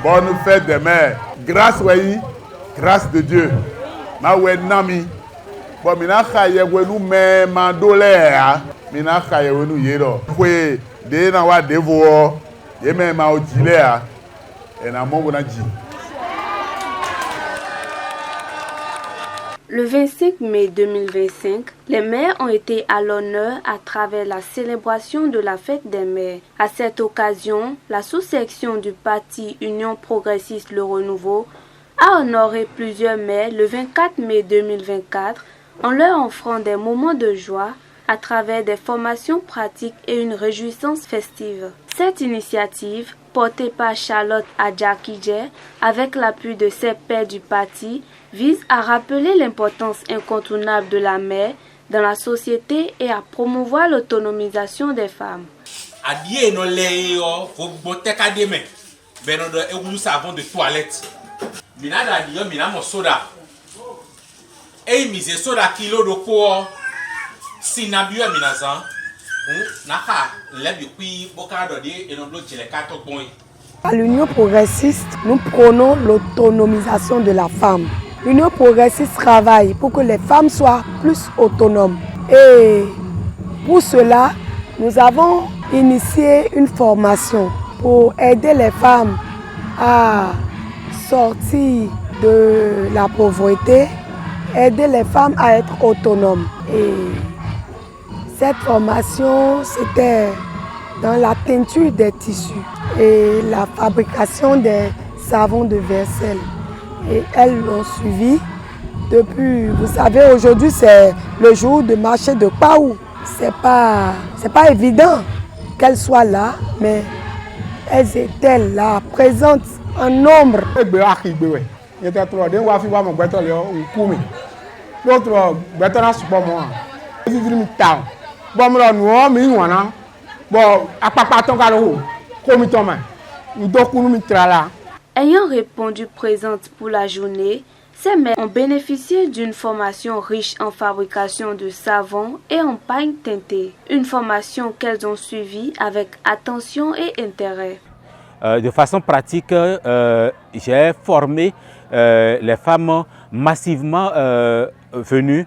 Bonne fête des mères. Grâce oui, grâce de Dieu. Ma we nami. Bon mina khaye we nu me mandole a. Mina khaye we nu yero. Kwe de na wa devo. Ye me ma ojile a. E na mo na ji. Le 25 mai 2025, les mères ont été à l'honneur à travers la célébration de la fête des mères. À cette occasion, la sous-section du parti Union progressiste Le Renouveau a honoré plusieurs mères le 24 mai 2024 en leur offrant des moments de joie à travers des formations pratiques et une réjouissance festive. Cette initiative, portée par Charlotte Adjakidje avec l'appui de ses pairs du parti, vise à rappeler l'importance incontournable de la mère dans la société et à promouvoir l'autonomisation des femmes. Adieu no leyo faut botter kademe beno do ewu savon de toilette mina da dio mina mo soda e mise soda kilo do ko sinabio mina zan naka lebi kui boka do de eno blo jele ka to bon. À l'Union progressiste, nous prônons l'autonomisation de la femme. L'Union progressiste travaille pour que les femmes soient plus autonomes. Et pour cela, nous avons initié une formation pour aider les femmes à sortir de la pauvreté, aider les femmes à être autonomes. Et cette formation, c'était dans la teinture des tissus et la fabrication des savons de vaisselle. Et elles l'ont suivi depuis, vous savez, aujourd'hui c'est le jour de marché de Paou. C'est pas évident qu'elles soient là, mais elles étaient là, présentes en nombre. Ayant répondu présente pour la journée, ces mères ont bénéficié d'une formation riche en fabrication de savon et en paille teintée. Une formation qu'elles ont suivie avec attention et intérêt. De façon pratique, j'ai formé les femmes massivement venues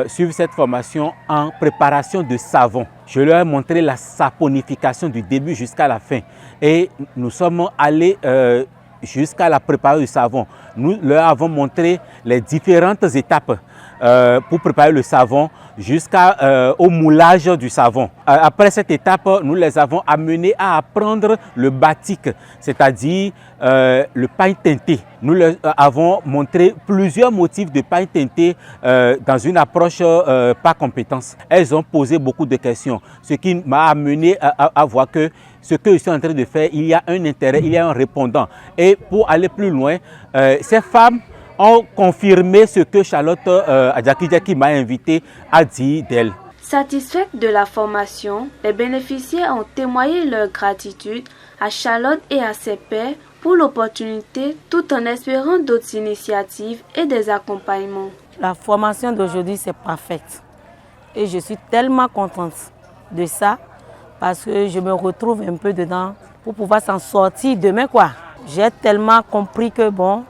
suivre cette formation en préparation de savon. Je leur ai montré la saponification du début jusqu'à la fin. Et nous sommes allés jusqu'à la préparation du savon. Nous leur avons montré les différentes étapes pour préparer le savon jusqu'au moulage du savon. Après cette étape, nous les avons amenés à apprendre le batik, c'est-à-dire le paille teinté. Nous leur avons montré plusieurs motifs de paille teintée dans une approche par compétence. Elles ont posé beaucoup de questions, ce qui m'a amené à voir que ce que je suis en train de faire, il y a un intérêt, il y a un répondant. Et pour aller plus loin, ces femmes ont confirmé ce que Charlotte Adjakidje, qui m'a invité, a dit d'elle. Satisfaites de la formation, les bénéficiaires ont témoigné leur gratitude à Charlotte et à ses pairs pour l'opportunité, tout en espérant d'autres initiatives et des accompagnements. La formation d'aujourd'hui, c'est parfaite. Et je suis tellement contente de ça parce que je me retrouve un peu dedans pour pouvoir s'en sortir demain, quoi. J'ai tellement compris que bon,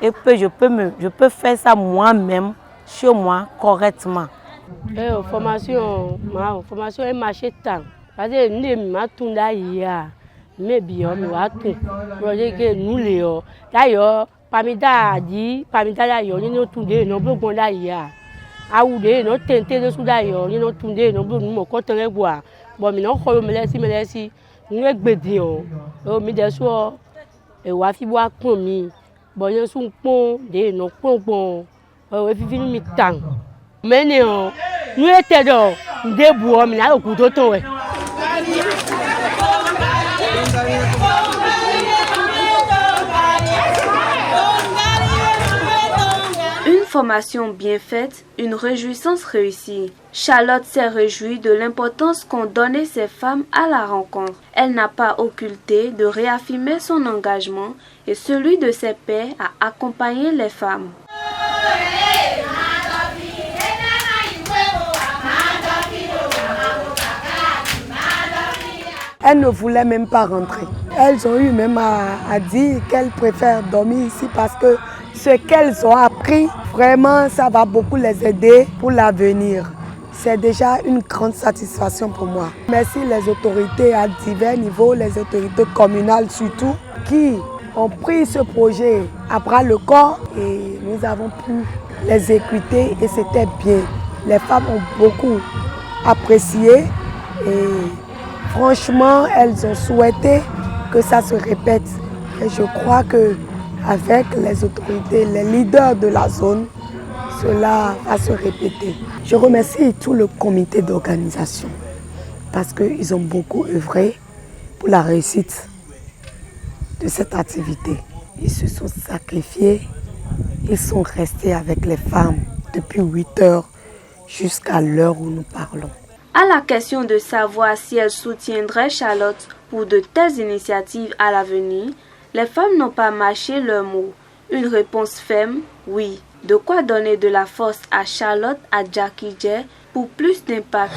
et que je peux faire ça moi-même, chez moi, correctement. Formation est marché tant. C'est-à-dire que nous avons mais bien, nous avons nous léo. D'ailleurs, parmi d'ailleurs, nous avons tout des nombreux bons d'ailleurs. À où des nous tentés de sous d'ailleurs, nous avons tout des nombreux nous comptons les bois. Bon, mais non, me laisse, nous avons bédion. Mais des soirs, et wafi bois commis. Bon, nous sommes bons, des non bons. Et puis nous mi-temps. Mais nous étions dans des bois, mais là, au coup d'automne. Une formation bien faite, une réjouissance réussie. Charlotte s'est réjouie de l'importance qu'ont donné ces femmes à la rencontre. Elle n'a pas occulté de réaffirmer son engagement et celui de ses pairs à accompagner les femmes. Elle ne voulait même pas rentrer. elles ont eu même à dire qu'elles préfèrent dormir ici parce que ce qu'elles ont appris, vraiment, ça va beaucoup les aider pour l'avenir. C'est déjà une grande satisfaction pour moi. Merci les autorités à divers niveaux, les autorités communales surtout, qui ont pris ce projet à bras le corps et nous avons pu les écouter et c'était bien. Les femmes ont beaucoup apprécié et franchement, elles ont souhaité que ça se répète. Et je crois qu'avec les autorités, les leaders de la zone, cela va se répéter. Je remercie tout le comité d'organisation parce qu'ils ont beaucoup œuvré pour la réussite de cette activité. Ils se sont sacrifiés, ils sont restés avec les femmes depuis 8 heures jusqu'à l'heure où nous parlons. À la question de savoir si elles soutiendraient Charlotte pour de telles initiatives à l'avenir, les femmes n'ont pas mâché leurs mots. Une réponse ferme, oui. De quoi donner de la force à Charlotte, à Jackie J pour plus d'impact.